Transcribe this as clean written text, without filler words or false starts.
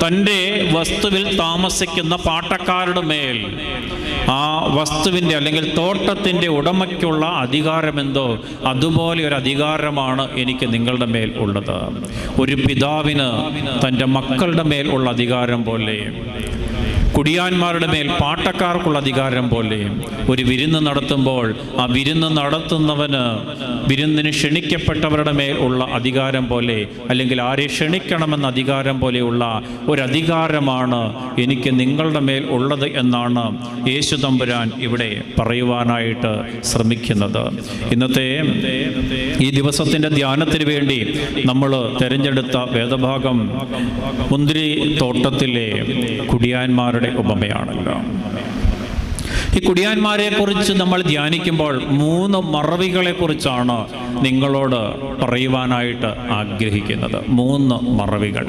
തൻ്റെ വസ്തുവിൽ താമസിക്കുന്ന പാട്ടക്കാരുടെ മേൽ ആ വസ്തുവിൻ്റെ അല്ലെങ്കിൽ തോട്ടത്തിൻ്റെ ഉടമയ്ക്കുള്ള അധികാരമെന്തോ അതുപോലെ ഒരു അധികാരമാണ് എനിക്ക് നിങ്ങളുടെ മേൽ ഉള്ളത്. ഒരു പിതാവിന് തൻ്റെ മക്കളുടെ മേൽ ഉള്ള അധികാരം പോലെ, കുടിയാന്മാരുടെ മേൽ പാട്ടക്കാർക്കുള്ള അധികാരം പോലെ, ഒരു വിരുന്ന് നടത്തുമ്പോൾ ആ വിരുന്ന് നടത്തുന്നവന് വിരുന്നിന് ക്ഷണിക്കപ്പെട്ടവരുടെ മേൽ ഉള്ള അധികാരം പോലെ, അല്ലെങ്കിൽ ആരെ ക്ഷണിക്കണമെന്ന അധികാരം പോലെയുള്ള ഒരധികാരമാണ് എനിക്ക് നിങ്ങളുടെ മേൽ ഉള്ളത് എന്നാണ് യേശു തമ്പുരാൻ ഇവിടെ പറയുവാനായിട്ട് ശ്രമിക്കുന്നത്. ഇന്നത്തെ ഈ ദിവസത്തിൻ്റെ ധ്യാനത്തിന് വേണ്ടി നമ്മൾ തിരഞ്ഞെടുത്ത വേദഭാഗം മുന്തിരി തോട്ടത്തിലെ കുടിയാന്മാരുടെ ഉപമയാണല്ലോ. ഈ കുടിയാന്മാരെ കുറിച്ച് നമ്മൾ ധ്യാനിക്കുമ്പോൾ 3 മറവികളെ കുറിച്ചാണ് നിങ്ങളോട് പറയുവാനായിട്ട് ആഗ്രഹിക്കുന്നത്. 3 മറവികൾ.